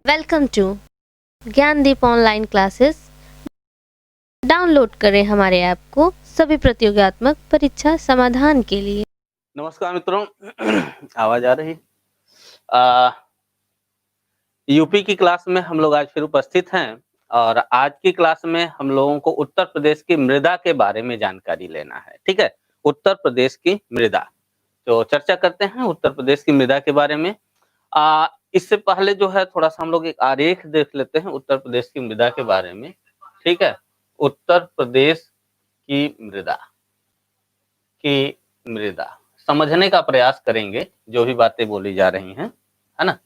Welcome to Gyandeep online classes. Download करें हमारे app को सभी प्रतियोगात्मक परीक्षा समाधान के लिए। नमस्कार मित्रों, आवाज आ रही? यूपी की क्लास में हम लोग आज फिर उपस्थित हैं और आज की क्लास में हम लोगों को उत्तर प्रदेश की मृदा के बारे में जानकारी लेना है। ठीक है, उत्तर प्रदेश की मृदा, तो चर्चा करते हैं उत्तर प्रदेश की मृदा के बारे में। इससे पहले जो है थोड़ा सा हम लोग एक आरेख देख लेते हैं उत्तर प्रदेश की मृदा के बारे में। ठीक है, उत्तर प्रदेश की मृदा समझने का प्रयास करेंगे, जो भी बातें बोली जा रही हैं, है ना।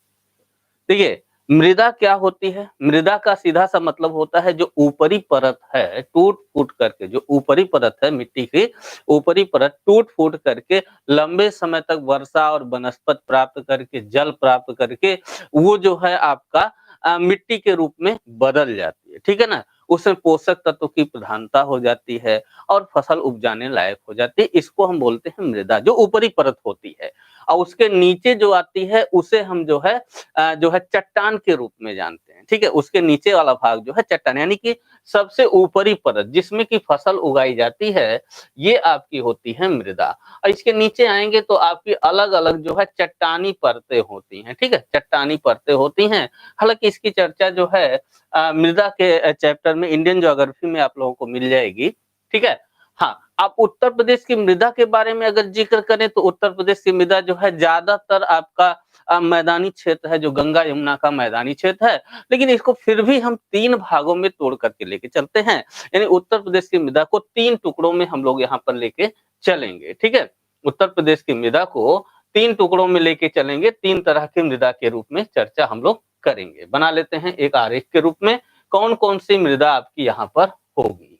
देखिए, मृदा क्या होती है? मृदा का सीधा सा मतलब होता है जो ऊपरी परत है टूट फूट करके, जो ऊपरी परत है मिट्टी की ऊपरी परत टूट फूट करके लंबे समय तक वर्षा और वनस्पत प्राप्त करके, जल प्राप्त करके वो जो है आपका मिट्टी के रूप में बदल जाती है। ठीक है ना, उसमें पोषक तत्व की प्रधानता हो जाती है और फसल उपजाने लायक हो जाती है। इसको हम बोलते हैं मृदा, जो ऊपरी परत होती है। और उसके नीचे जो आती है उसे हम जो है चट्टान के रूप में जानते हैं। ठीक है, उसके नीचे वाला भाग जो है चट्टान, यानी कि सबसे ऊपरी परत जिसमें की फसल उगाई जाती है, ये आपकी होती है मृदा। और इसके नीचे आएंगे तो आपकी अलग अलग जो है चट्टानी परतें होती हैं। ठीक है, चट्टानी परतें होती हैं। हालांकि इसकी चर्चा जो है मृदा के चैप्टर में इंडियन ज्योग्राफी में आप लोगों को मिल जाएगी। ठीक है, हाँ, आप उत्तर प्रदेश की मृदा के बारे में अगर जिक्र करें तो उत्तर प्रदेश की मृदा जो है ज्यादातर आपका मैदानी क्षेत्र है, जो गंगा यमुना का मैदानी क्षेत्र है। लेकिन इसको फिर भी हम 3 भागों में तोड़ करके लेके चलते हैं, यानी उत्तर प्रदेश की मृदा को 3 टुकड़ों में हम लोग यहाँ पर लेके चलेंगे। ठीक है, उत्तर प्रदेश की मृदा को 3 टुकड़ों में लेके चलेंगे, 3 तरह की मृदा के रूप में चर्चा हम लोग करेंगे। बना लेते हैं एक आरेख के रूप में, कौन कौन सी मृदा आपकी यहाँ पर होगी,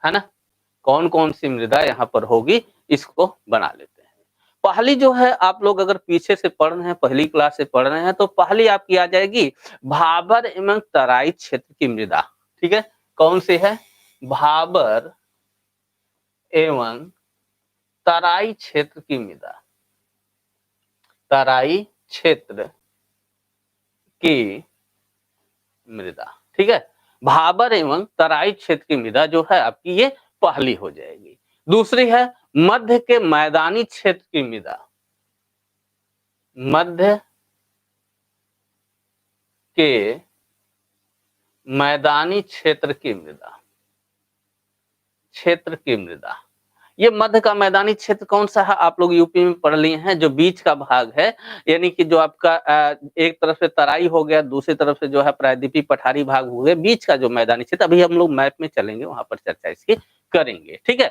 है ना। कौन कौन सी मृदा यहाँ पर होगी, इसको बना लेते हैं। पहली जो है, आप लोग अगर पीछे से पढ़ रहे हैं, पहली क्लास से पढ़ रहे हैं, तो पहली आपकी आ जाएगी भाबर एवं तराई क्षेत्र की मृदा। ठीक है, कौन सी है? भाबर एवं तराई क्षेत्र की मृदा। तराई क्षेत्र की मृदा, ठीक है, भाबर एवं तराई क्षेत्र की मृदा जो है आपकी ये पहली हो जाएगी। दूसरी है मध्य के मैदानी क्षेत्र की मृदा। मध्य के मैदानी क्षेत्र की मृदा, क्षेत्र की मृदा। ये मध्य का मैदानी क्षेत्र कौन सा है? आप लोग यूपी में पढ़ लिए हैं, जो बीच का भाग है, यानी कि जो आपका एक तरफ से तराई हो गया, दूसरी तरफ से जो है प्रायद्वीपीय पठारी भाग हो गया, बीच का जो मैदानी क्षेत्र, अभी हम लोग मैप में चलेंगे, वहां पर चर्चा इसकी करेंगे। ठीक है,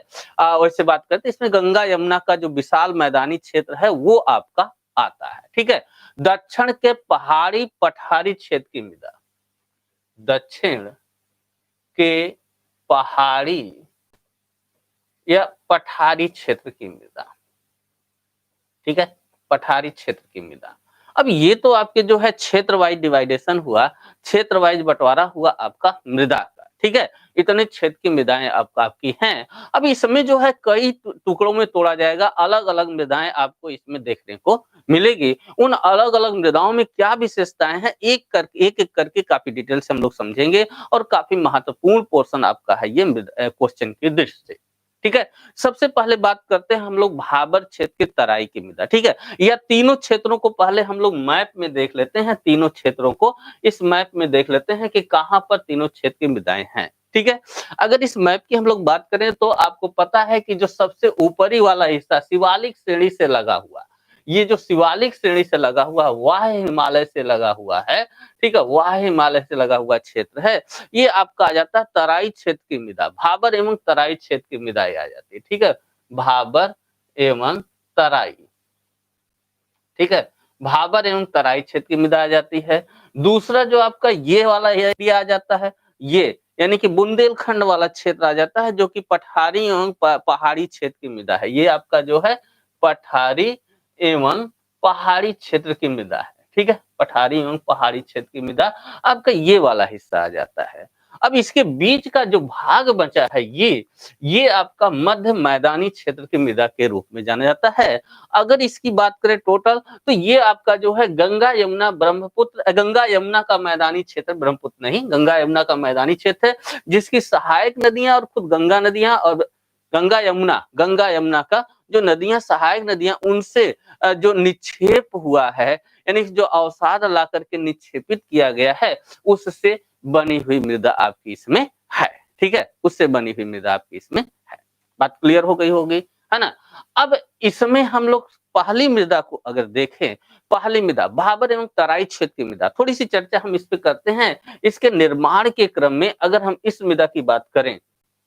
वैसे बात करते हैं, इसमें गंगा यमुना का जो विशाल मैदानी क्षेत्र है वो आपका आता है। ठीक है, दक्षिण के पहाड़ी पठारी क्षेत्र की मृदा। दक्षिण के पहाड़ी या पठारी क्षेत्र की मृदा। ठीक है, पठारी क्षेत्र की मृदा। अब ये तो आपके जो है क्षेत्र वाइज डिवाइडेशन हुआ, क्षेत्र वाइज बंटवारा हुआ आपका मृदा का। ठीक है, इतने क्षेत्र की मृदाएं आपकी हैं। अब इसमें जो है कई टुकड़ों में तोड़ा जाएगा, अलग अलग मृदाएं आपको इसमें देखने को मिलेगी। उन अलग अलग मृदाओं में क्या विशेषताएं हैं, एक एक करके काफी डिटेल से हम लोग समझेंगे, और काफी महत्वपूर्ण पोर्शन आपका है ये क्वेश्चन की दृष्टि से। ठीक है, सबसे पहले बात करते हैं हम लोग भाबर क्षेत्र की तराई की मृदा। ठीक है, यह तीनों क्षेत्रों को पहले हम लोग मैप में देख लेते हैं, तीनों क्षेत्रों को इस मैप में देख लेते हैं कि कहां पर तीनों क्षेत्र की मृदाएं हैं। ठीक है, अगर इस मैप की हम लोग बात करें तो आपको पता है कि जो सबसे ऊपरी वाला हिस्सा शिवालिक श्रेणी से लगा हुआ, ये जो शिवालिक श्रेणी से लगा हुआ वह हिमालय से लगा हुआ है। ठीक है, वह हिमालय से लगा हुआ क्षेत्र है, ये आपका आ जाता है तराई क्षेत्र की मृदा। भाबर एवं तराई क्षेत्र की मृदा आ जाती है। ठीक है, भाबर एवं तराई। ठीक है, भाबर एवं तराई क्षेत्र की मृदा आ जाती है। दूसरा जो आपका ये वाला एरिया आ जाता है, ये यानी कि बुंदेलखंड वाला क्षेत्र आ जाता है, जो कि पठारी एवं पहाड़ी क्षेत्र की मृदा है। ये आपका जो है पठारी एवं पहाड़ी क्षेत्र की मृदा है। ठीक है, पठारी एवं पहाड़ी क्षेत्र की मृदा आपका ये वाला हिस्सा आ जाता है। अब इसके बीच का जो भाग बचा है ये आपका मध्य मैदानी क्षेत्र की मृदा के रूप में जाना जाता है। अगर इसकी बात करें टोटल तो ये आपका जो है गंगा यमुना ब्रह्मपुत्र, गंगा यमुना का मैदानी क्षेत्र, ब्रह्मपुत्र नहीं, गंगा यमुना का मैदानी क्षेत्र है, जिसकी सहायक नदियां और खुद गंगा नदियां और गंगा यमुना का जो नदियां, सहायक नदियां, उनसे जो निक्षेप हुआ है, यानी जो अवसाद ला करके निक्षेपित किया गया है, उससे बनी हुई मृदा आपकी इसमें है। ठीक है, उससे बनी हुई मृदा आपकी इसमें है। बात क्लियर हो गई होगी, है ना? अब इसमें हम लोग पहली मृदा को अगर देखें, पहली मृदा भाबर एवं तराई क्षेत्र की मृदा, थोड़ी सी चर्चा हम इस पे करते हैं। इसके निर्माण के क्रम में अगर हम इस मृदा की बात करें,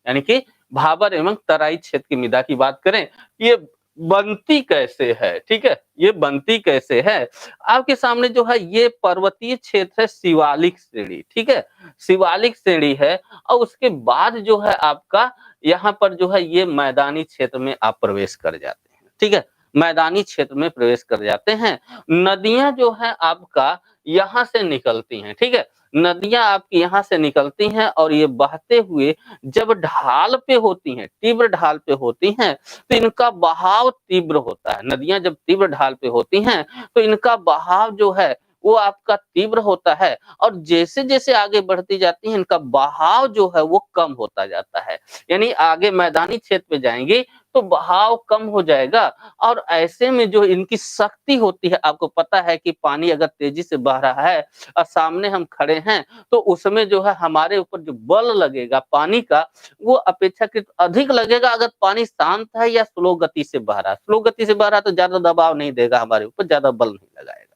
यानी कि भाबर एवं तराई क्षेत्र की मृदा की बात करें, ये बनती कैसे है? ठीक है, ये बनती कैसे है? आपके सामने जो है ये पर्वतीय क्षेत्र है, शिवालिक श्रेणी, ठीक है, शिवालिक श्रेणी है, और उसके बाद जो है आपका यहाँ पर जो है ये मैदानी क्षेत्र में आप प्रवेश कर जाते हैं। ठीक है, मैदानी क्षेत्र में प्रवेश कर जाते हैं। नदियां जो है आपका यहाँ से निकलती हैं। ठीक है, नदियां आपकी यहाँ से निकलती हैं और ये बहते हुए जब ढाल पे होती हैं, तीव्र ढाल पे होती हैं, तो इनका बहाव तीव्र होता है। नदियां जब तीव्र ढाल पे होती हैं तो इनका बहाव जो है वो आपका तीव्र होता है, और जैसे जैसे आगे बढ़ती जाती हैं इनका बहाव जो है वो कम होता जाता है। यानी आगे मैदानी क्षेत्र पे जाएंगे तो बहाव कम हो जाएगा, और ऐसे में जो इनकी शक्ति होती है, आपको पता है कि पानी अगर तेजी से बह रहा है और सामने हम खड़े हैं तो उसमें जो है हमारे ऊपर जो बल लगेगा पानी का, वो अपेक्षाकृत अधिक लगेगा अगर पानी शांत है या स्लो गति से बह रहा है। स्लो गति से बह रहा है तो ज्यादा दबाव नहीं देगा हमारे ऊपर, ज्यादा बल नहीं लगाएगा।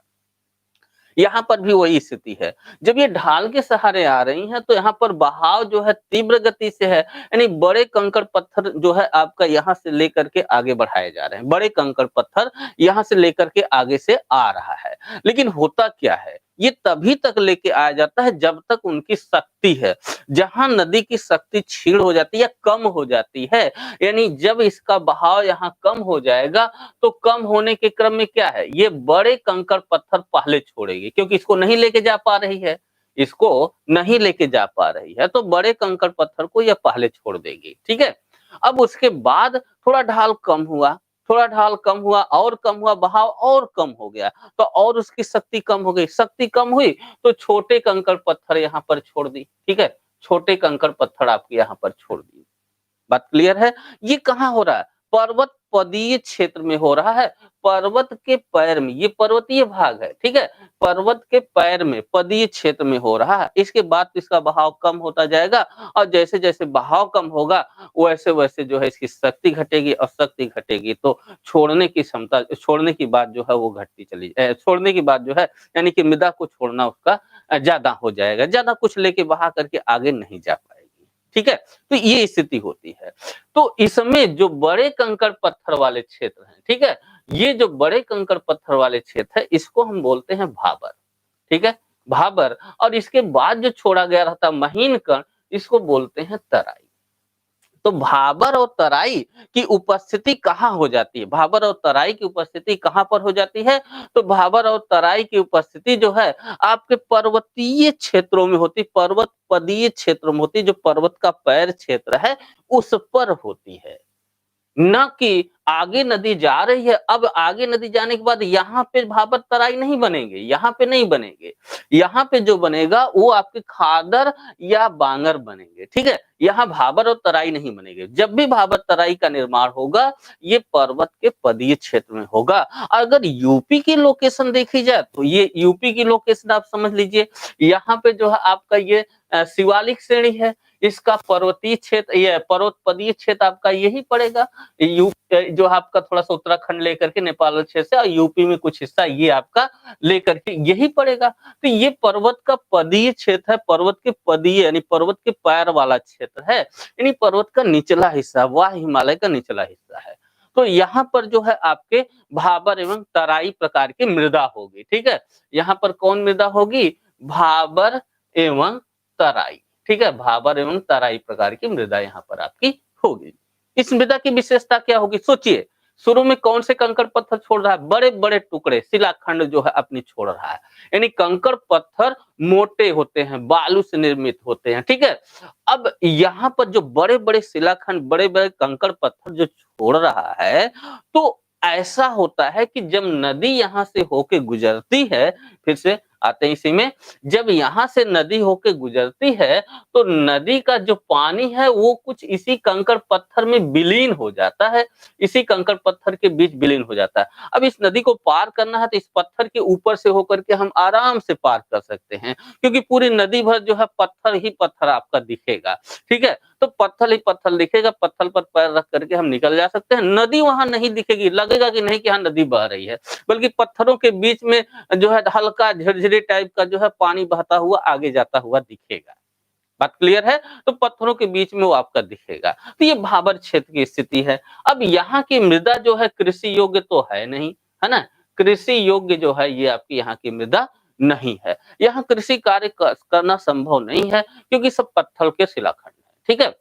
यहाँ पर भी वही स्थिति है। जब ये ढाल के सहारे आ रही हैं तो यहाँ पर बहाव जो है तीव्र गति से है, यानी बड़े कंकड़ पत्थर जो है आपका यहाँ से लेकर के आगे बढ़ाए जा रहे हैं। बड़े कंकड़ पत्थर यहाँ से लेकर के आगे से आ रहा है। लेकिन होता क्या है, ये तभी तक लेके आया जाता है जब तक उनकी शक्ति है। जहां नदी की शक्ति क्षीण हो जाती है या कम हो जाती है, यानी जब इसका बहाव यहाँ कम हो जाएगा तो कम होने के क्रम में क्या है, ये बड़े कंकड़ पत्थर पहले छोड़ेगी, क्योंकि इसको नहीं लेके जा पा रही है, इसको नहीं लेके जा पा रही है, तो बड़े कंकड़ पत्थर को यह पहले छोड़ देगी। ठीक है, अब उसके बाद थोड़ा ढाल कम हुआ, थोड़ा ढाल कम हुआ और कम हुआ, बहाव और कम हो गया, तो और उसकी शक्ति कम हो गई, शक्ति कम हुई तो छोटे कंकड़ पत्थर यहाँ पर छोड़ दी। ठीक है, छोटे कंकड़ पत्थर आपके यहाँ पर छोड़ दी। बात क्लियर है? ये कहाँ हो रहा है? पर्वत पदीय क्षेत्र में हो रहा है। पर्वत के पैर में, ये पर्वतीय भाग है, ठीक है, पर्वत के पैर में पदीय क्षेत्र में हो रहा है। इसके बाद इसका बहाव कम होता जाएगा, और जैसे जैसे बहाव कम होगा वैसे वैसे जो है इसकी शक्ति घटेगी, और शक्ति घटेगी तो छोड़ने की क्षमता, छोड़ने की बात जो है वो घटती चली, छोड़ने की बात जो है यानी कि मृदा को छोड़ना उसका ज्यादा हो जाएगा, ज्यादा कुछ लेके बहा करके आगे नहीं जा पाएगी। ठीक है, तो ये स्थिति होती है। तो इसमें जो बड़े कंकड़ पत्थर वाले क्षेत्र हैं, ठीक है, ये जो बड़े कंकड़ पत्थर वाले क्षेत्र है इसको हम बोलते हैं भाबर। ठीक है, भाबर, और इसके बाद जो छोड़ा गया रहता महीन कण, इसको बोलते हैं तराई। तो भाबर और तराई की उपस्थिति कहाँ हो जाती है, भाबर और तराई की उपस्थिति कहाँ पर हो जाती है, तो भाबर और तराई की उपस्थिति जो है आपके पर्वतीय क्षेत्रों में होती, पर्वत पदीय क्षेत्रों में होती, जो पर्वत का पैर क्षेत्र है उस पर होती है। न कि आगे नदी जा रही है, अब आगे नदी जाने के बाद यहाँ पे भाबर तराई नहीं बनेंगे, यहाँ पे नहीं बनेंगे। यहाँ पे जो बनेगा वो आपके खादर या बांगर बनेंगे। ठीक है, यहाँ भाबर और तराई नहीं बनेंगे। जब भी भाबर तराई का निर्माण होगा ये पर्वत के पदीय क्षेत्र में होगा। अगर यूपी की लोकेशन देखी जाए तो ये यूपी की लोकेशन आप समझ लीजिए, यहाँ पे जो है आपका ये शिवालिक श्रेणी है, इसका पर्वतीय क्षेत्र, ये पर्वतपदीय क्षेत्र आपका यही पड़ेगा। जो आपका थोड़ा सा उत्तराखंड लेकर के नेपाल क्षेत्र से, और यूपी में कुछ हिस्सा ये आपका लेकर के यही पड़ेगा। तो ये पर्वत का पदीय क्षेत्र है, पर्वत के पदीय यानी पर्वत के पैर वाला क्षेत्र है, यानी पर्वत का निचला हिस्सा, वह हिमालय का निचला हिस्सा है। तो यहाँ पर जो है आपके भाबर एवं तराई प्रकार की मृदा होगी। ठीक है, यहाँ पर कौन मृदा होगी, भाबर एवं तराई। ठीक है, भाबर एवं तराई प्रकार की मृदा यहाँ पर आपकी होगी। इस मृदा की विशेषता क्या होगी, सोचिए, शुरू में कौन से कंकड़ पत्थर छोड़ रहा है? बड़े-बड़े टुकड़े शिलाखंड जो है अपनी छोड़ रहा है। यानी कंकड़ पत्थर मोटे होते हैं, बालू से निर्मित होते हैं, ठीक है? अब यहाँ पर जो बड़े-बड़े शिलाखंड, बड़े-बड़े कंकड़ पत्थर जो छोड़ रहा है, तो ऐसा होता है कि जब नदी यहाँ से होके गुजरती है, फिर से आते हैं इसी में, जब यहाँ से नदी होके गुजरती है, तो नदी का जो पानी है वो कुछ इसी कंकड़ पत्थर में विलीन हो जाता है, इसी कंकड़ पत्थर के बीच विलीन हो जाता है। अब इस नदी को पार करना है तो इस पत्थर के ऊपर से होकर के हम आराम से पार कर सकते हैं, क्योंकि पूरी नदी भर जो है पत्थर ही पत्थर आपका दिखेगा, ठीक है? तो पत्थर ही पत्थर दिखेगा, पत्थर पर पैर रख करके हम निकल जा सकते हैं। नदी वहां नहीं दिखेगी, लगेगा कि नहीं कि हाँ नदी बह रही है, बल्कि पत्थरों के बीच में जो है हल्का झिरझिरी टाइप का जो है पानी बहता हुआ आगे जाता हुआ दिखेगा। बात क्लियर है? तो पत्थरों के बीच में वो आपका दिखेगा। तो ये भाबर क्षेत्र की स्थिति है। अब यहाँ की मृदा जो है कृषि योग्य तो है नहीं, है ना? कृषि योग्य जो है ये आपकी यहाँ की मृदा नहीं है। यहाँ कृषि कार्य करना संभव नहीं है, क्योंकि सब पत्थर के शिलाखंड है, ठीक है?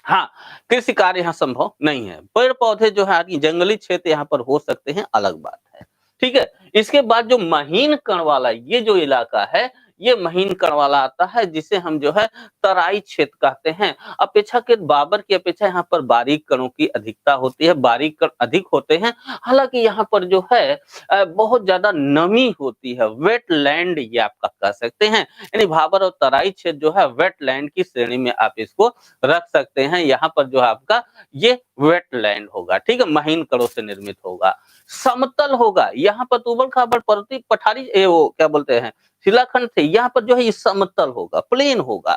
हाँ, कृषि कार्य यहाँ संभव नहीं है। पेड़-पौधे जो है जंगली क्षेत्र यहाँ पर हो सकते हैं, अलग बात है। ठीक है? इसके बाद जो महीन कण वाला ये जो इलाका है, ये महीन कण वाला आता है, जिसे हम जो है तराई क्षेत्र कहते हैं। अपेक्षाकृत बाबर की अपेक्षा यहाँ पर बारीक कणों की अधिकता होती है, बारीक कण अधिक होते हैं। हालाँकि यहाँ पर जो है बहुत ज़्यादा नमी होती है, वेटलैंड ये आपका कह सकते हैं। यानी भाबर और तराई क्षेत्र जो है वेटलैंड की श्रेणी में आप इसको रख सकते हैं। यहाँ पर जो है आपका ये वेटलैंड होगा, ठीक है? महीन कणों से निर्मित होगा। समतल होगा, यहाँ पर ऊबड़-खाबड़ पर्वतीय पठारी वो क्या बोलते हैं शिलाखंड थे, यहाँ पर जो है ये समतल होगा, प्लेन होगा।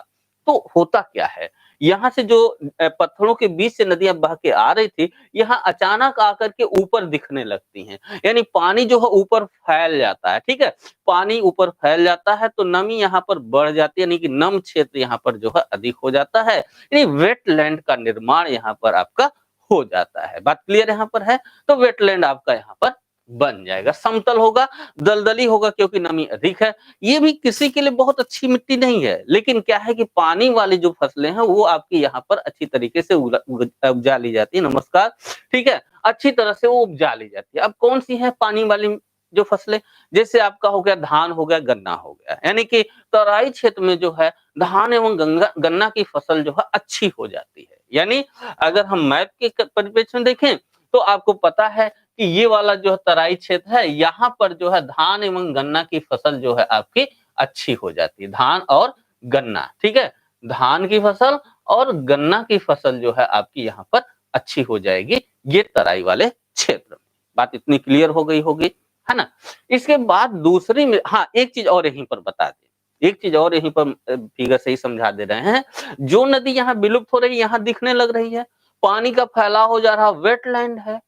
तो होता क्या है, यहाँ से जो पत्थरों के बीच से नदियां बह के आ रही थी, यहाँ अचानक आकर के ऊपर दिखने लगती हैं। यानी पानी जो है ऊपर फैल जाता है, ठीक है? पानी ऊपर फैल जाता है तो नमी यहाँ पर बढ़ जाती है, यानी कि नम क्षेत्र यहाँ पर जो है अधिक हो जाता है। यानी वेटलैंड का निर्माण यहाँ पर आपका हो जाता है। बात क्लियर यहाँ पर है? तो वेटलैंड आपका यहाँ पर बन जाएगा। समतल होगा, दलदली होगा क्योंकि नमी अधिक है। ये भी कृषि के लिए बहुत अच्छी मिट्टी नहीं है, लेकिन क्या है कि पानी वाली जो फसलें हैं वो आपकी यहाँ पर अच्छी तरीके से उपजा ली जाती है। नमस्कार, ठीक है? अच्छी तरह से वो उपजा ली जाती है। अब कौन सी है पानी वाली जो फसलें? जैसे आपका हो गया धान हो गया, गन्ना हो गया। यानी कि तराई क्षेत्र में जो है धान एवं गन्ना की फसल जो है अच्छी हो जाती है। यानी अगर हम मैप के परिप्रेक्ष्य में देखें तो आपको पता है कि ये वाला जो है तराई क्षेत्र है, यहाँ पर जो है धान एवं गन्ना की फसल जो है आपकी अच्छी हो जाती है। धान और गन्ना, ठीक है? धान की फसल और गन्ना की फसल जो है आपकी यहाँ पर अच्छी हो जाएगी, ये तराई वाले क्षेत्र में। बात इतनी क्लियर हो गई होगी, है ना? इसके बाद दूसरी में हाँ, एक चीज और यहीं पर बता दें, एक चीज और यहीं पर फिगर से ही समझा दे रहे हैं। जो नदी यहाँ विलुप्त हो रही है, यहाँ दिखने लग रही है, पानी का फैलाव हो जा रहा, वेटलैंड है।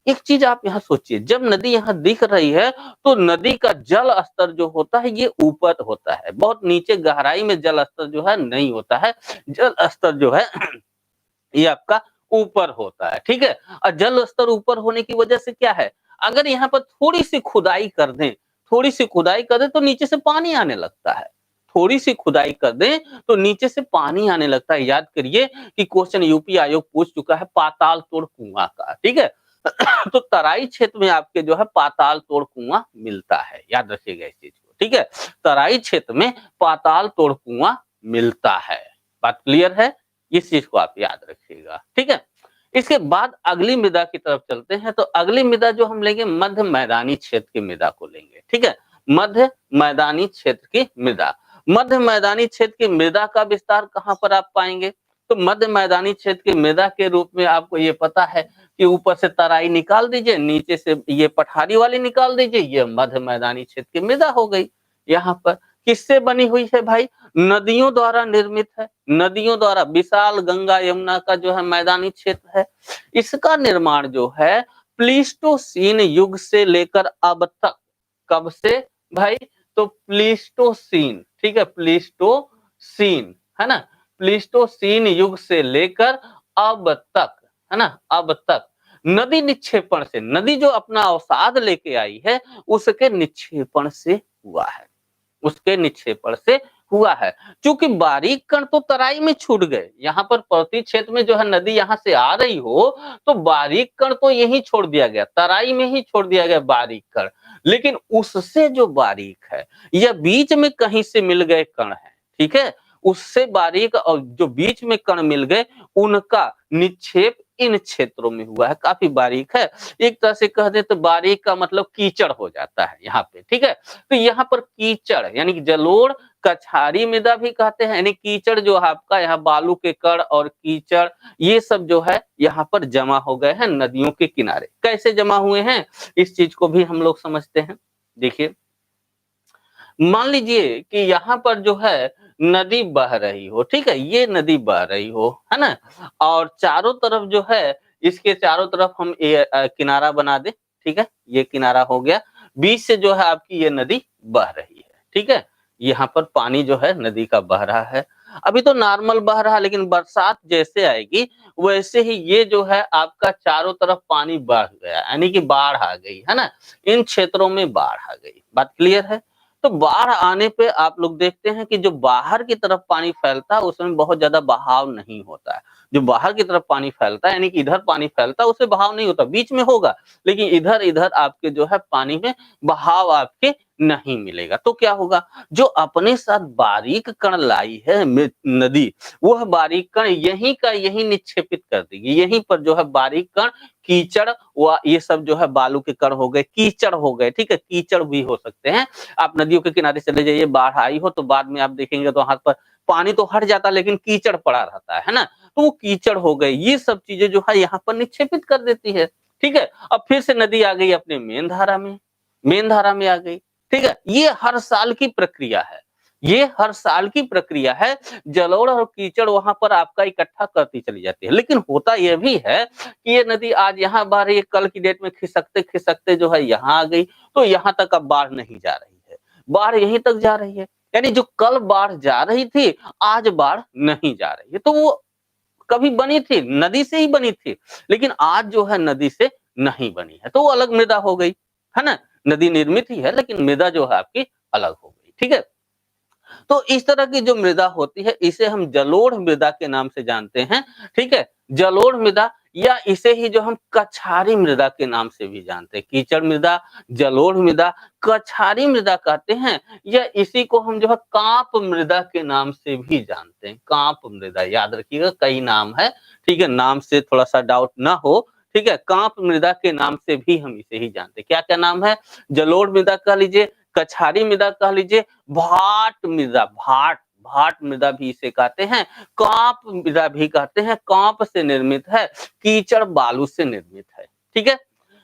एक चीज आप यहाँ सोचिए, जब नदी यहाँ दिख रही है तो नदी का जल स्तर जो होता है ये ऊपर होता है, बहुत नीचे गहराई में जल स्तर जो है नहीं होता है। जल स्तर जो है ये आपका ऊपर होता है, ठीक है? और जल स्तर ऊपर होने की वजह से क्या है, अगर यहाँ पर थोड़ी-सी खुदाई कर दें, थोड़ी-सी खुदाई कर दें तो नीचे से पानी आने लगता है। थोड़ी-सी खुदाई कर दें तो नीचे से पानी आने लगता है। याद करिए कि क्वेश्चन यूपी आयोग पूछ चुका है पाताल तोड़ कुआं का, ठीक है? तो तराई क्षेत्र में आपके जो है पाताल तोड़ कुआं मिलता है, याद रखिएगा इस चीज को, ठीक है? तराई क्षेत्र में पाताल तोड़ कुआं मिलता है। बात क्लियर है? इस चीज को आप याद रखिएगा, ठीक है? इसके बाद अगली मृदा की तरफ चलते हैं। तो अगली मृदा जो हम लेंगे मध्य मैदानी क्षेत्र की मृदा को लेंगे, ठीक है? मध्य मैदानी क्षेत्र की मृदा। मध्य मैदानी क्षेत्र की मृदा का विस्तार कहाँ पर आप पाएंगे? तो मध्य मैदानी क्षेत्र की मृदा के रूप में आपको ये पता है कि ऊपर से तराई निकाल दीजिए, नीचे से ये पठारी वाली निकाल दीजिए, ये मध्य मैदानी क्षेत्र की मृदा हो गई। यहाँ पर किससे बनी हुई है भाई? नदियों द्वारा निर्मित है, नदियों द्वारा। विशाल गंगा यमुना का जो है मैदानी क्षेत्र है, इसका निर्माण जो है प्लीस्टोसीन युग से लेकर अब तक, कब से भाई? तो प्लीस्टोसीन, ठीक है? प्लीस्टोसीन, है ना? प्लीस्टोसीन युग से लेकर अब तक, है ना? अब तक नदी निक्षेपण से, नदी जो अपना अवसाद लेके आई है उसके निक्षेपण से हुआ है। उसके निक्षेपण से हुआ है। चूंकि बारीक कण तो तराई में छूट गए, यहाँ पर पर्वतीय क्षेत्र में जो है नदी यहाँ से आ रही हो तो बारीक कण तो यहीं छोड़ दिया गया, तराई में ही छोड़ दिया गया बारीक कण, लेकिन उससे जो बारीक है या बीच में कहीं से मिल गए कण है, ठीक है, उससे बारीक और जो बीच में कण मिल गए उनका निक्षेप इन क्षेत्रों में हुआ है, काफी बारीक है। एक तरह से कह दे तो बारीक का मतलब कीचड़ हो जाता है यहाँ पे, ठीक है। तो यहाँ पर कीचड़ यानी कि जलोढ़, कछारी मृदा भी कहते हैं, यानी कीचड़ जो आपका यहाँ बालू के कण और कीचड़ ये सब जो है यहाँ पर जमा हो गए हैं नदियों के किनारे। कैसे जमा हुए हैं इस चीज को भी हम लोग समझते हैं। देखिए, मान लीजिए कि यहाँ पर जो है नदी बह रही हो, ठीक है, ये नदी बह रही हो, है ना, और चारों तरफ जो है इसके चारों तरफ हम किनारा बना दे, ठीक है, ये किनारा हो गया, बीच से जो है आपकी ये नदी बह रही है, ठीक है, यहाँ पर पानी जो है नदी का बह रहा है। अभी तो नॉर्मल बह रहा है, लेकिन बरसात जैसे आएगी वैसे ही ये जो है आपका चारों तरफ पानी बढ़ गया, यानी कि बाढ़ आ गई, है ना, इन क्षेत्रों में बाढ़ आ गई। बात क्लियर है। तो बाढ़ आने पे आप लोग देखते हैं कि जो बाहर की तरफ पानी फैलता है उसमें बहुत ज्यादा बहाव नहीं होता है। जो बाहर की तरफ पानी फैलता है यानी कि इधर पानी फैलता है उससे बहाव नहीं होता, बीच में होगा, लेकिन इधर इधर आपके जो है पानी में बहाव आपके नहीं मिलेगा। तो क्या होगा, जो अपने साथ बारीक कण लाई है नदी, वह बारीक कण यहीं का यहीं निक्षेपित कर देगी। यहीं पर जो है बारीक कण कीचड़ व ये सब जो है बालू के कण हो गए, कीचड़ हो गए, ठीक है, कीचड़ भी हो सकते हैं। आप नदियों के किनारे चले जाइए, बाढ़ आई हो तो बाद में आप देखेंगे तो हाथ पर पानी तो हट जाता लेकिन कीचड़ पड़ा रहता है ना, तो वो कीचड़ हो गए, ये सब चीजें जो है यहाँ पर निक्षेपित कर देती है, ठीक है। अब फिर से नदी आ गई अपने मेन धारा में आ गई, ठीक है। ये हर साल की प्रक्रिया है, ये हर साल की प्रक्रिया है। जलोढ़ और कीचड़ वहां पर आपका इकट्ठा करती चली जाती है, लेकिन होता यह भी है कि ये नदी आज यहाँ बह रही है, कल की डेट में खिसकते खिसकते जो है यहाँ आ गई, तो यहाँ तक अब बाढ़ नहीं जा रही है, बाढ़ यहीं तक जा रही है। यानी जो कल बाढ़ जा रही थी आज बाढ़ नहीं जा रही है। तो वो कभी बनी थी नदी से ही बनी थी, लेकिन आज जो है नदी से नहीं बनी है, तो वो अलग मृदा हो गई, है ना। नदी निर्मित ही है लेकिन मृदा जो है आपकी अलग हो गई, ठीक है। तो इस तरह की जो मृदा होती है इसे हम जलोढ़ मृदा के नाम से जानते हैं, ठीक है। जलोढ़ मृदा या इसे ही जो हम कछारी मृदा के नाम से भी जानते हैं। कीचड़ मृदा, जलोढ़ मृदा, कछारी मृदा कहते हैं, या इसी को हम जो है कांप मृदा के नाम से भी जानते हैं। कांप मृदा याद रखिएगा, कई नाम है, ठीक है, नाम से थोड़ा सा डाउट ना हो, ठीक है। कांप मृदा के नाम से भी हम इसे ही जानते हैं। क्या क्या नाम है, जलोढ़ मृदा कह लीजिए, कछारी मृदा कह लीजिए, भाट मृदा, भाट मृदा भी इसे कहते हैं, कांप मृदा भी कहते हैं, कांप से निर्मित है, कीचड़ बालू से निर्मित है, ठीक है।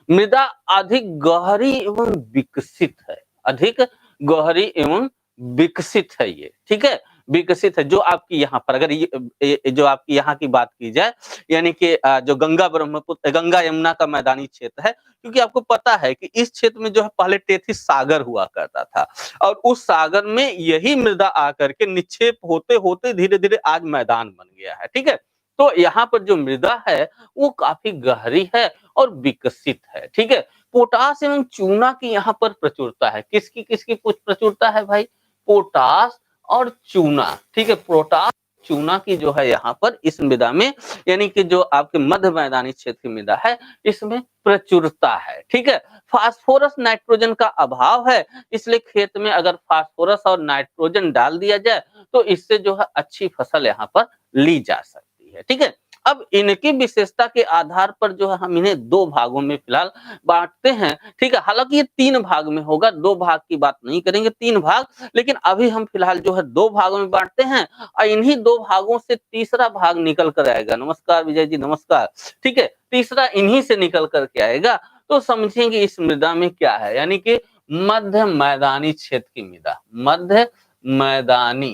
मृदा अधिक गहरी एवं विकसित है, अधिक गहरी एवं विकसित है ये, ठीक है, विकसित है। जो आपकी यहाँ पर अगर ये जो आपकी यहाँ की बात की जाए, यानी कि जो गंगा ब्रह्मपुत्र गंगा यमुना का मैदानी क्षेत्र है, क्योंकि आपको पता है कि इस क्षेत्र में जो है पहले टेथिस सागर हुआ करता था, और उस सागर में यही मृदा आकर के निक्षेप होते होते धीरे धीरे आज मैदान बन गया है, ठीक है। तो यहाँ पर जो मृदा है वो काफी गहरी है और विकसित है, ठीक है। पोटास एवं चूना की यहाँ पर प्रचुरता है। किसकी किसकी प्रचुरता है भाई, पोटास और चूना, ठीक है। पोटास चूना की जो है यहाँ पर इस मृदा में, यानी कि जो आपके मध्य मैदानी क्षेत्र की मृदा है इसमें प्रचुरता है, ठीक है। फास्फोरस नाइट्रोजन का अभाव है, इसलिए खेत में अगर फास्फोरस और नाइट्रोजन डाल दिया जाए तो इससे जो है अच्छी फसल यहाँ पर ली जा सकती है, ठीक है। अब इनकी विशेषता के आधार पर जो है हम इन्हें दो भागों में फिलहाल बांटते हैं, ठीक है। हालांकि ये तीन भाग में होगा, दो भाग की बात नहीं करेंगे, तीन भाग, लेकिन अभी हम फिलहाल जो है दो भागों में बांटते हैं, और इन्हीं दो भागों से तीसरा भाग निकल कर आएगा। नमस्कार विजय जी, नमस्कार, ठीक है। तीसरा इन्हीं से निकल करके आएगा, तो समझेंगे इस मृदा में क्या है, यानी कि मध्य मैदानी क्षेत्र की मृदा, मध्य मैदानी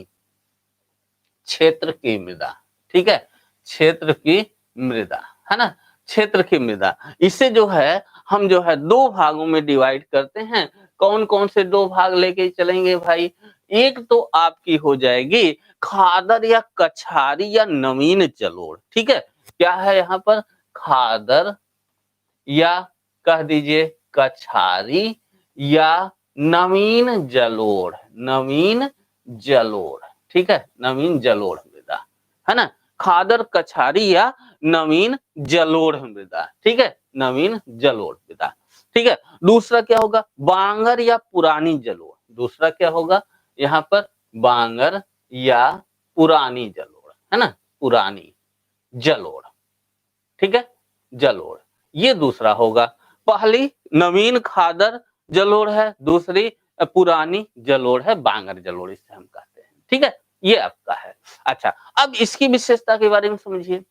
क्षेत्र की मृदा, ठीक है, क्षेत्र की मृदा, है ना, क्षेत्र की मृदा। इसे जो है हम जो है दो भागों में डिवाइड करते हैं। कौन कौन से दो भाग लेके चलेंगे भाई, एक तो आपकी हो जाएगी खादर या कछारी या नवीन जलोढ़, ठीक है। क्या है यहाँ पर, खादर या कह दीजिए कछारी या नवीन जलोढ़, नवीन जलोढ़, ठीक है, नवीन जलोढ़ मृदा, है ना। खादर कछारी या नवीन जलोढ़ मृदा, ठीक है, नवीन जलोढ़ मृदा, ठीक है। दूसरा क्या होगा, बांगर या पुरानी जलोढ़, दूसरा क्या होगा यहाँ पर, बांगर या पुरानी जलोढ़, है ना, पुरानी जलोढ़, ठीक है, जलोढ़, ये दूसरा होगा। पहली नवीन खादर जलोढ़ है, दूसरी पुरानी जलोढ़ है, बांगर जलोढ़ इसे हम कहते हैं, ठीक है, ये आपका है। अच्छा, अब इसकी विशेषता के बारे में समझिए।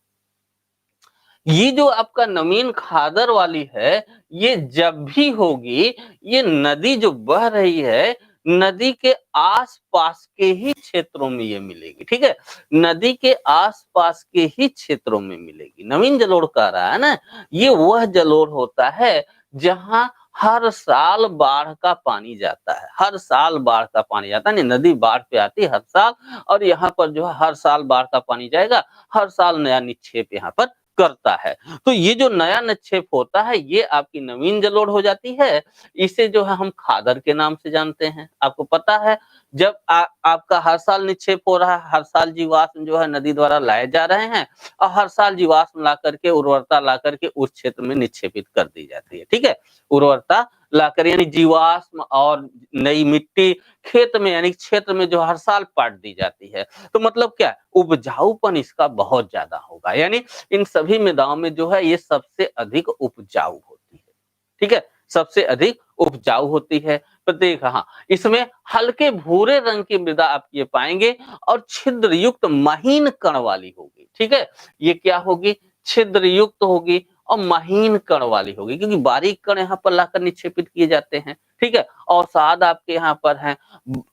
ये जो आपका नवीन खादर वाली है, ये जब भी होगी, ये नदी जो बह रही है, नदी के आस-पास के ही क्षेत्रों में ये मिलेगी, ठीक है, नदी के आस-पास के ही क्षेत्रों में मिलेगी। नवीन जलोढ़ कह रहा है ना, ये वह जलोढ़ होता है जहां हर साल बाढ़ का पानी जाता है, हर साल बाढ़ का पानी जाता है, नदी बाढ़ पे आती है हर साल, और यहाँ पर जो है हर साल बाढ़ का पानी जाएगा, हर साल नया निक्षेप यहाँ पर करता है। तो ये जो नया निक्षेप होता है, ये आपकी नवीन जलोढ़ हो जाती है। इसे जो है हम खादर के नाम से जानते हैं। आपको पता है, जब आपका हर साल निक्षेप हो रहा है, हर साल जीवाश्म जो है नदी द्वारा लाए जा रहे हैं, और हर साल जीवाश्म ला करके, उर्वरता ला करके उस क्षेत्र में निक्षेपित कर दी जाती है, ठीक है, उर्वरता लाकर, यानी जीवाश्म और नई मिट्टी खेत में यानी क्षेत्र में जो हर साल पाट दी जाती है। तो मतलब क्या, उपजाऊपन इसका बहुत ज्यादा होगा, यानी इन सभी मृदाओं में जो है ये सबसे अधिक उपजाऊ होती है, ठीक है, सबसे अधिक उपजाऊ होती है। प्रत्येक, हाँ, इसमें हल्के भूरे रंग की मृदा आप ये पाएंगे, और छिद्र युक्त महीन कण वाली होगी, ठीक है, ये क्या होगी, छिद्र युक्त होगी और महीन कण वाली होगी, क्योंकि बारीक कण यहाँ पर लाकर निक्षेपित किए जाते हैं, ठीक है, अवसाद आपके यहाँ पर है,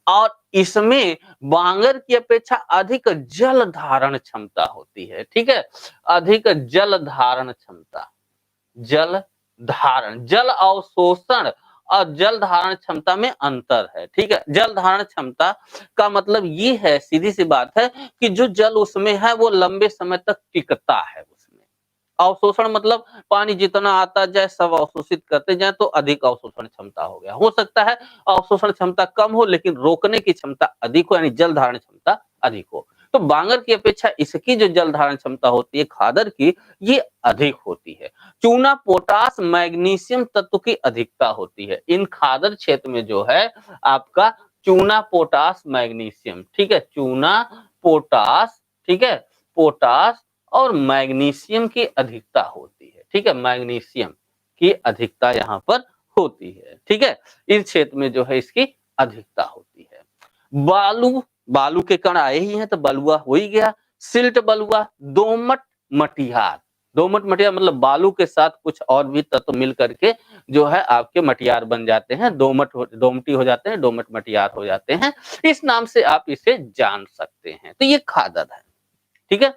और इसमें बांगर की अपेक्षा अधिक जल धारण क्षमता होती है, ठीक है, अधिक जल धारण क्षमता, जल धारण, जल अवशोषण और जल धारण क्षमता में अंतर है, ठीक है। जल धारण क्षमता का मतलब ये है, सीधी सी बात है, कि जो जल उसमें है वो लंबे समय तक टिकता है उसमें। अवशोषण मतलब पानी जितना आता जाए सब अवशोषित करते जाए, तो अधिक अवशोषण क्षमता हो गया। हो सकता है अवशोषण क्षमता कम हो, लेकिन रोकने की क्षमता अधिक हो, यानी जल धारण क्षमता अधिक हो। तो बांगर की अपेक्षा इसकी जो जल धारण क्षमता होती है खादर की, ये अधिक होती है। चूना, पोटास, मैग्नीशियम तत्व की अधिकता होती है इन खादर क्षेत्र में, जो है आपका चूना, पोटास, मैग्नीशियम, ठीक है, चूना, पोटास, ठीक है, पोटास और मैग्नीशियम की अधिकता होती है, ठीक है, मैग्नीशियम की अधिकता यहाँ पर होती है, ठीक है, इस क्षेत्र में जो है इसकी अधिकता होती है। बालू, बालू के कण आए ही हैं तो बलुआ हो ही गया। सिल्ट बलुआ, दोमट मटियार, दोमट मटियार मतलब बालू के साथ कुछ और भी तत्व मिल करके जो है आपके मटियार बन जाते हैं, दोमटी हो जाते हैं, दोमट मटियार हो जाते हैं। इस नाम से आप इसे जान सकते हैं। तो ये खादर है, ठीक है।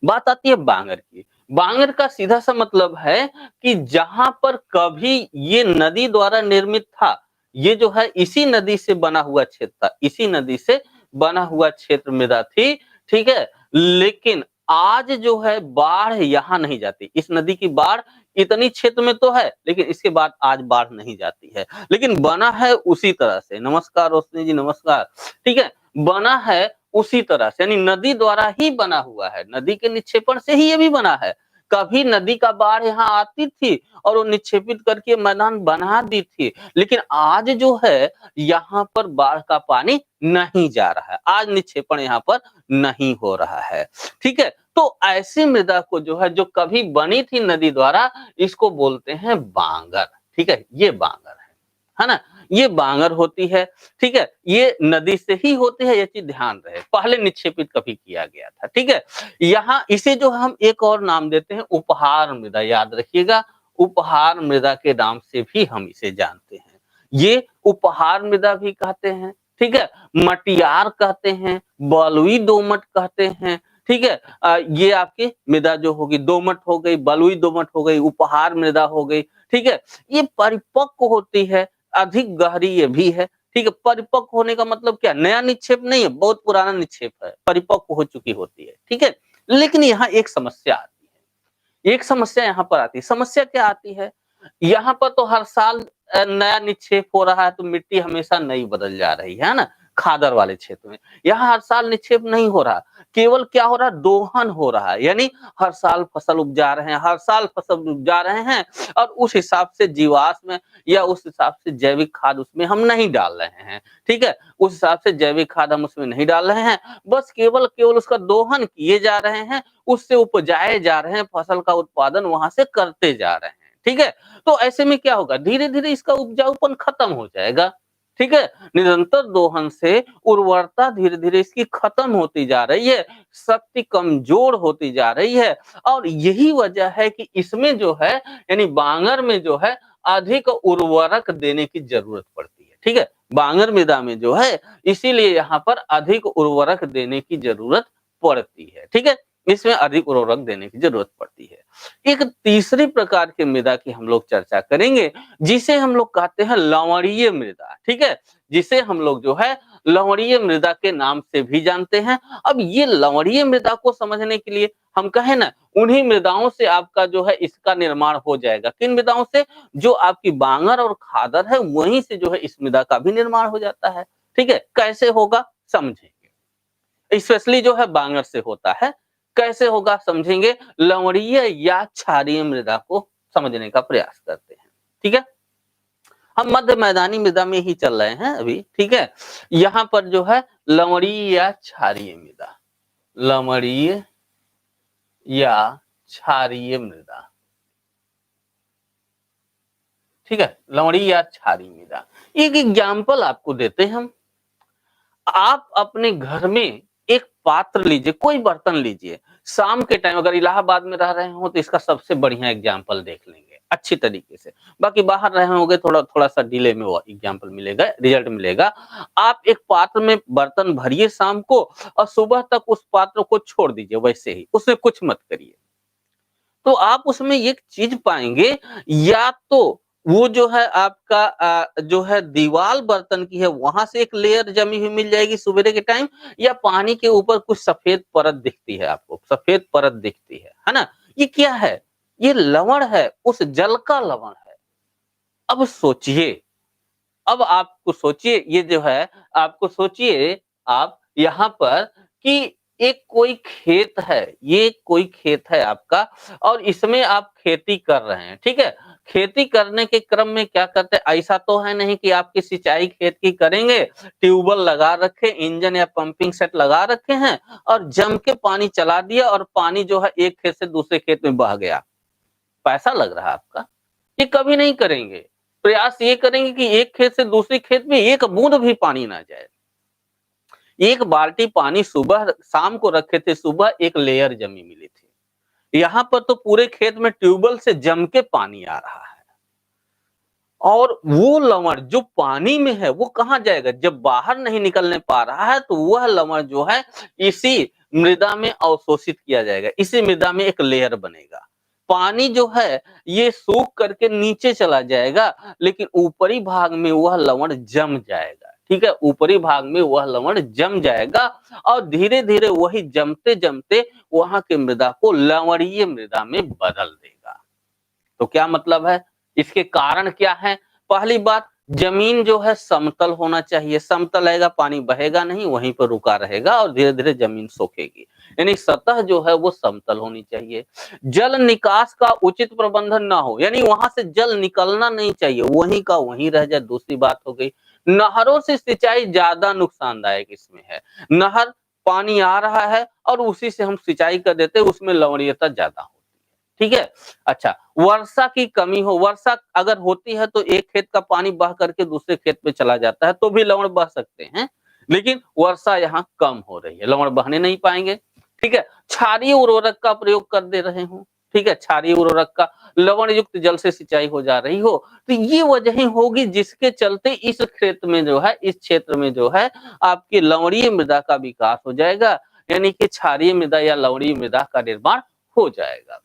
बात आती है बांगर की। बांगर का सीधा सा मतलब है कि जहां पर कभी ये नदी द्वारा निर्मित था, ये जो है इसी नदी से बना हुआ क्षेत्र था, इसी नदी से बना हुआ क्षेत्र मृदा थी, ठीक है, लेकिन आज जो है बाढ़ यहाँ नहीं जाती। इस नदी की बाढ़ इतनी क्षेत्र में तो है, लेकिन इसके बाद आज बाढ़ नहीं जाती है, लेकिन बना है उसी तरह से। नमस्कार रोशनी जी, नमस्कार, ठीक है, बना है उसी तरह से, यानी नदी द्वारा ही बना हुआ है, नदी के निक्षेपण से ही ये भी बना है। कभी नदी का बाढ़ यहाँ आती थी और वो निक्षेपित करके मैदान बना दी थी, लेकिन आज जो है यहाँ पर बाढ़ का पानी नहीं जा रहा है, आज निक्षेपण यहाँ पर नहीं हो रहा है, ठीक है। तो ऐसी मृदा को जो है, जो कभी बनी थी नदी द्वारा, इसको बोलते हैं बांगर, ठीक है, ये बांगर है ना, ये बांगर होती है, ठीक है, ये नदी से ही होती है, ये चीज ध्यान रहे, पहले निक्षेपित कभी किया गया था, ठीक है। यहाँ इसे जो हम एक और नाम देते हैं उपहार मृदा, याद रखिएगा, उपहार मृदा के नाम से भी हम इसे जानते हैं। ये उपहार मृदा भी कहते हैं, ठीक है, मटियार कहते हैं, बलुई दोमट कहते हैं, ठीक है। ये आपकी मृदा जो होगी दोमट हो गई, बलुई दोमट हो गई, उपहार मृदा हो गई, ठीक है। ये परिपक्व होती है, अधिक गहरी ये भी है, ठीक है। परिपक्व होने का मतलब क्या, नया निक्षेप नहीं है, बहुत पुराना निक्षेप है, परिपक्व हो चुकी होती है, ठीक है। लेकिन यहाँ एक समस्या आती है, एक समस्या यहाँ पर आती है। समस्या क्या आती है, यहाँ पर तो हर साल नया निक्षेप हो रहा है तो मिट्टी हमेशा नई बदल जा रही है ना, खादर वाले क्षेत्र में। यहाँ हर साल निक्षेप नहीं हो रहा, केवल क्या हो रहा है, दोहन हो रहा है, यानी हर साल फसल उपजा रहे हैं, हर साल फसल उपजा रहे हैं और उस हिसाब से जीवाश्म या उस हिसाब से जैविक खाद उसमें हम नहीं डाल रहे हैं, ठीक है? उस हिसाब से जैविक खाद हम उसमें नहीं डाल रहे हैं, बस केवल केवल उसका दोहन किए जा रहे हैं, उससे उपजाए जा रहे हैं, फसल का उत्पादन वहां से करते जा रहे हैं, ठीक है? तो ऐसे में क्या होगा, धीरे-धीरे इसका उपजाऊपन खत्म हो जाएगा, ठीक है? निरंतर दोहन से उर्वरता धीरे-धीरे इसकी खत्म होती जा रही है, शक्ति कमजोर होती जा रही है और यही वजह है कि इसमें जो है यानी बांगर में जो है अधिक उर्वरक देने की जरूरत पड़ती है, ठीक है? बांगर मृदा में जो है इसीलिए यहाँ पर अधिक उर्वरक देने की जरूरत पड़ती है, ठीक है? इसमें अधिक उर्वरक देने की जरूरत पड़ती है। एक तीसरी प्रकार की मृदा की हम लोग चर्चा करेंगे जिसे हम लोग कहते हैं लवणीय मृदा, ठीक है? जिसे हम लोग जो है लवणीय मृदा के नाम से भी जानते हैं। अब ये लवणीय मृदा को समझने के लिए हम कहें ना, उन्हीं मृदाओं से आपका जो है इसका निर्माण हो जाएगा। किन मृदाओं से? जो आपकी बांगर और खादर है वहीं से जो है इस मृदा का भी निर्माण हो जाता है, ठीक है? कैसे होगा समझेंगे। स्पेशली जो है बांगर से होता है, कैसे होगा समझेंगे। लवणीय या क्षारीय मृदा को समझने का प्रयास करते हैं, ठीक है? हम मध्य मैदानी मृदा में ही चल रहे हैं अभी, ठीक है? यहाँ पर जो है लवणीय या क्षारीय मृदा, लवणीय या क्षारीय मृदा, ठीक है? लवणीय या क्षारीय मृदा। एक एग्जाम्पल आपको देते हैं हम। आप अपने घर में एक पात्र लीजिए, कोई बर्तन लीजिए, शाम के टाइम अगर इलाहाबाद में रह रहे हो तो इसका सबसे बढ़िया एग्जाम्पल देख लेंगे अच्छी तरीके से। बाकी बाहर रहे होंगे थोड़ा थोड़ा सा डिले में वो एग्जाम्पल मिलेगा, रिजल्ट मिलेगा। आप एक पात्र में बर्तन भरिए शाम को और सुबह तक उस पात्र को छोड़ दीजिए वैसे ही, उसमें कुछ मत करिए। तो आप उसमें एक चीज पाएंगे, या तो वो जो है आपका जो है दीवार बर्तन की है वहां से एक लेयर जमी हुई मिल जाएगी सवेरे के टाइम, या पानी के ऊपर कुछ सफेद परत दिखती है आपको, सफेद परत दिखती है ना? ये क्या है? ये लवण है, उस जल का लवण है। अब सोचिए, अब आपको सोचिए, ये जो है आपको सोचिए आप यहाँ पर कि एक कोई खेत है, ये कोई खेत है आपका और इसमें आप खेती कर रहे हैं, ठीक है? खेती करने के क्रम में क्या करते हैं, ऐसा तो है नहीं कि आपकी सिंचाई खेत की करेंगे, ट्यूबवेल लगा रखे, इंजन या पंपिंग सेट लगा रखे हैं और जम के पानी चला दिया और पानी जो है एक खेत से दूसरे खेत में बह गया। पैसा लग रहा है आपका? ये कभी नहीं करेंगे। प्रयास ये करेंगे कि एक खेत से दूसरे खेत में एक बूंद भी पानी ना जाए। एक बाल्टी पानी सुबह शाम को रखे थे, सुबह एक लेयर जमी मिली थी। यहाँ पर तो पूरे खेत में ट्यूबवेल से जम के पानी आ रहा है और वो लवण जो पानी में है वो कहाँ जाएगा? जब बाहर नहीं निकलने पा रहा है तो वह लवण जो है इसी मृदा में अवशोषित किया जाएगा, इसी मृदा में एक लेयर बनेगा। पानी जो है ये सूख करके नीचे चला जाएगा, लेकिन ऊपरी भाग में वह लवण जम जाएगा, ठीक है? ऊपरी भाग में वह लवण जम जाएगा और धीरे धीरे वही जमते जमते वहां के मृदा को लवणीय मृदा में बदल देगा। तो क्या मतलब है, इसके कारण क्या है? पहली बात, जमीन जो है समतल होना चाहिए। समतल रहेगा पानी बहेगा नहीं, वहीं पर रुका रहेगा और धीरे धीरे जमीन सोखेगी, यानी सतह जो है वो समतल होनी चाहिए। जल निकास का उचित प्रबंधन ना हो, यानी वहां से जल निकलना नहीं चाहिए, वहीं का वहीं रह जाए, दूसरी बात हो गई। नहरों से सिंचाई ज्यादा नुकसानदायक इसमें है। नहर पानी आ रहा है और उसी से हम सिंचाई कर देते हैं, उसमें लवणीयता ज्यादा होती है, ठीक है? अच्छा, वर्षा की कमी हो, वर्षा अगर होती है तो एक खेत का पानी बह करके दूसरे खेत में चला जाता है तो भी लवण बह सकते हैं, लेकिन वर्षा यहाँ कम हो रही है, लवण बहने नहीं पाएंगे, ठीक है? क्षारीय उर्वरक का प्रयोग कर दे रहे हो, ठीक है? क्षारीय उर्वरक का, लवण युक्त जल से सिंचाई हो जा रही हो, तो ये वजह ही होगी जिसके चलते इस क्षेत्र में जो है, इस क्षेत्र में जो है आपकी लवणीय मृदा का विकास हो जाएगा, यानी कि क्षारीय मृदा या लवणीय मृदा का निर्माण हो जाएगा।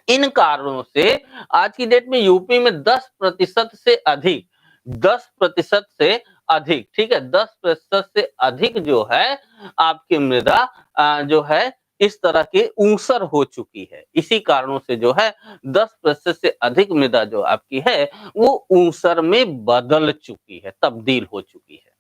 इन कारणों से आज की डेट में यूपी में 10% से अधिक, 10% से अधिक, ठीक है? 10% से अधिक जो है आपकी मृदा जो है इस तरह के ऊसर हो चुकी है। इसी कारणों से जो है 10% से अधिक मृदा जो आपकी है वो ऊसर में बदल चुकी है, तब्दील हो चुकी है।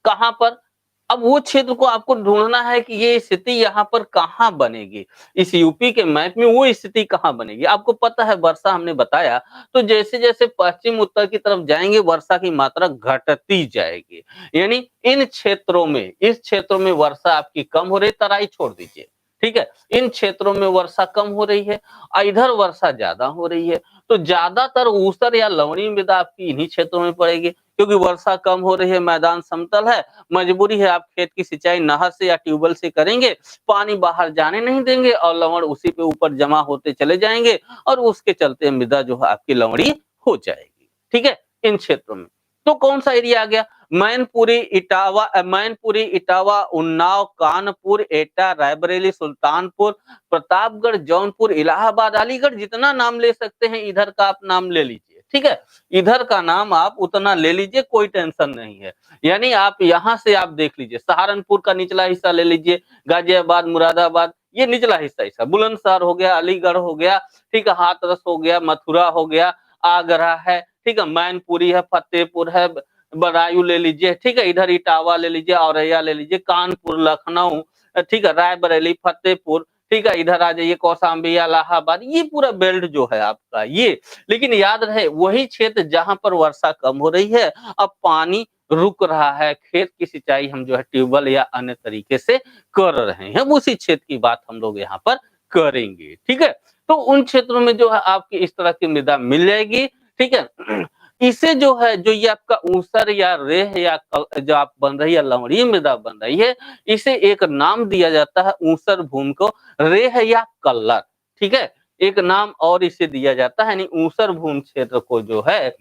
कहाँ पर? अब वो क्षेत्र को आपको ढूँढना है कि ये स्थिति यहाँ पर कहाँ बनेगी? इस यूपी के मैप में वो स्थिति कहाँ बनेगी? आपको पता है वर्षा हमने बताया, तो जैसे-जैसे पश्चिम उत्तर की तरफ जाएँगे वर्षा की मात्रा घटती जाएगी। यानी इन क्षेत्रों में इस क्षेत्रों में वर्षा आपकी कम हो रही है, तराई छोड़ दीजिए, ठीक है? इन क्षेत्रों में वर्षा कम हो रही है इधर वर्षा ज़्यादा हो रही है। तो ज़्यादातर ऊसर या लवणीय मृदा आपकी इन्हीं क्षेत्रों में पड़ेगी, क्योंकि वर्षा कम हो रही है, मैदान समतल है, मजबूरी है आप खेत की सिंचाई नहर से या ट्यूबवेल से करेंगे, पानी बाहर जाने नहीं देंगे और लवण उसी पे ऊपर जमा होते चले जाएंगे और उसके चलते मृदा जो है आपकी लवणीय हो जाएगी। ठीक है, इन क्षेत्रों में। तो कौन सा एरिया आ गया? मैनपुरी, इटावा, उन्नाव, कानपुर, एटा, रायबरेली, सुल्तानपुर, प्रतापगढ़, जौनपुर, इलाहाबाद, अलीगढ़, जितना नाम ले सकते हैं इधर का आप नाम ले लीजिए। ठीक है, इधर का नाम आप उतना ले लीजिए, कोई टेंशन नहीं है। यानी आप यहाँ से आप देख लीजिए, सहारनपुर का निचला हिस्सा ले लीजिए, गाजियाबाद, मुरादाबाद, ये निचला हिस्सा बुलंदशहर हो गया, अलीगढ़ हो गया, ठीक है, हाथरस हो गया, मथुरा हो गया, आगरा है, ठीक है, मैनपुरी है, फतेहपुर है, बदायूं ले लीजिए, ठीक है, इधर इटावा ले लीजिए, औरैया ले लीजिए, कानपुर, लखनऊ, ठीक है, रायबरेली, फतेहपुर, ठीक है, इधर आ जाइए कौशाम्बी, इलाहाबाद, ये पूरा बेल्ट जो है आपका ये। लेकिन याद रहे वही क्षेत्र जहां पर वर्षा कम हो रही है, अब पानी रुक रहा है, खेत की सिंचाई हम जो है ट्यूबवेल या अन्य तरीके से कर रहे हैं, उसी क्षेत्र की बात हम लोग यहाँ पर करेंगे। ठीक है, तो उन क्षेत्रों में जो है आपकी इस तरह की मृदा मिल जाएगी। ठीक है, इसे जो है जो ये आपका ऊसर या रेह या जो आप बन रही है लवणीय मृदा बन रही है, इसे एक नाम दिया जाता है ऊसर भूमि को, रेह या कल्लर। ठीक है, एक नाम और इसे दिया जाता है, यानी ऊसर भूमि क्षेत्र को जो है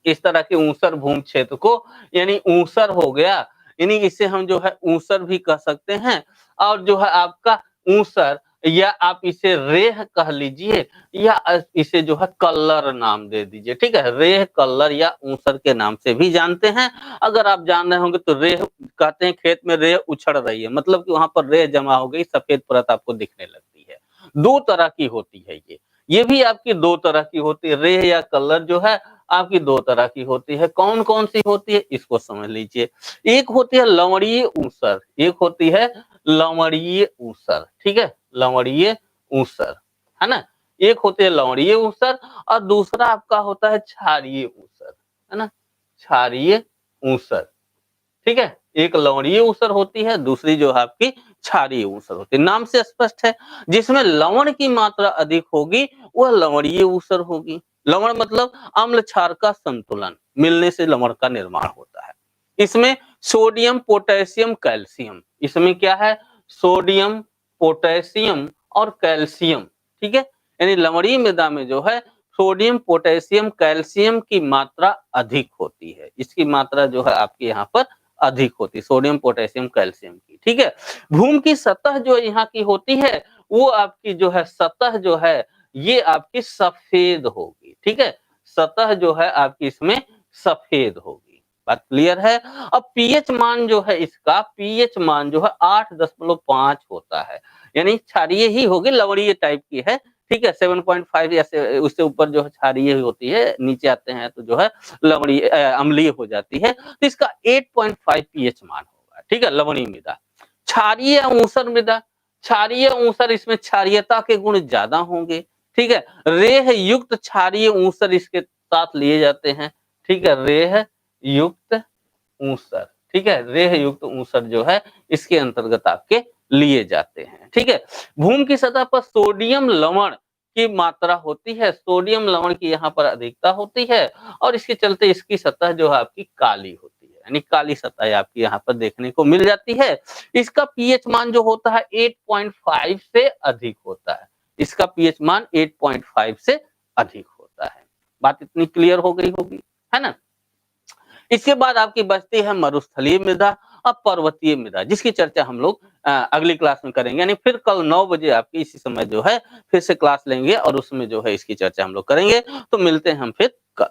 इस तरह के ऊसर भूमि क्षेत्र को, यानी ऊसर हो गया, यानी इसे हम जो है ऊसर भी कह सकते हैं, और जो है आपका ऊसर या आप इसे रेह कह लीजिए या इसे जो है कल्लर नाम दे दीजिए। ठीक है, रेह, कल्लर या ऊसर के नाम से भी जानते हैं। अगर आप जान रहे होंगे तो रेह कहते हैं खेत में रेह उछड़ रही है, मतलब कि वहां पर रेह जमा हो गई, सफेद परत आपको दिखने लगती है। दो तरह की होती है ये भी आपकी दो तरह की होती है। रेह या कल्लर जो है आपकी दो तरह की होती है। कौन कौन सी होती है इसको समझ लीजिए। एक होती है लवणीय ऊसर, एक होती है लवणीय ऊसर। ठीक है, लवणीय ऊसर, है ना। एक होती है लवणीय ऊसर और दूसरा आपका होता है क्षारीय ऊसर, है ना, क्षारीय ऊसर। ठीक है, एक लवणीय ऊसर होती है, दूसरी जो है आपकी क्षारीय ऊसर होती है। नाम से स्पष्ट है, जिसमें लवण की मात्रा अधिक होगी वह लवणीय ऊसर होगी। लवण मतलब अम्ल क्षार का संतुलन मिलने से लवण का निर्माण होता है। इसमें सोडियम, पोटेशियम, कैल्शियम, इसमें क्या है, सोडियम, पोटेशियम और कैल्शियम। ठीक है, यानी लवणीय मृदा में जो है सोडियम, पोटेशियम, कैल्शियम की मात्रा अधिक होती है। इसकी मात्रा जो है आपके यहाँ पर अधिक होती है, सोडियम, पोटेशियम, कैल्शियम की। ठीक है, भूमि की सतह जो यहाँ की होती है वो आपकी जो है सतह जो है ये आपकी सफेद होगी। ठीक है, सतह जो है आपकी इसमें सफेद होगी। बात क्लियर है। अब पीएच मान जो है इसका, पीएच मान जो है 8.5 होता है, यानी क्षारीय ही होगी, लवणीय टाइप की है। ठीक है, 7.5 या उससे ऊपर जो है क्षारीय होती है, नीचे आते हैं तो जो है लवणीय अम्लीय हो जाती है। तो इसका 8.5 पीएच मान होगा। ठीक है, लवणीय मृदा। क्षारीय ऊसर मृदा, क्षारीय ऊसर, इसमें क्षारीयता के गुण ज्यादा होंगे। ठीक है, रेह युक्त क्षारीय ऊसर इसके साथ लिए जाते हैं। ठीक है, रेह युक्त ऊसर, ठीक है, रेह युक्त ऊसर जो है इसके अंतर्गत आपके लिए जाते हैं। ठीक है, भूमि की सतह पर सोडियम लवण की मात्रा होती है, सोडियम लवण की यहाँ पर अधिकता होती है और इसके चलते इसकी सतह जो है आपकी काली होती है, यानी काली सतह आपकी यहाँ पर देखने को मिल जाती है। इसका पीएच मान जो होता है 8.5 से अधिक होता है, इसका पीएच मान 8.5 से अधिक होता है। बात इतनी क्लियर हो गई होगी, है ना। इसके बाद आपकी बचती है मरुस्थलीय मृदा और पर्वतीय मृदा, जिसकी चर्चा हम लोग अगली क्लास में करेंगे। यानी फिर कल 9 बजे आपकी इसी समय जो है फिर से क्लास लेंगे और उसमें जो है इसकी चर्चा हम लोग करेंगे। तो मिलते हैं हम फिर कल।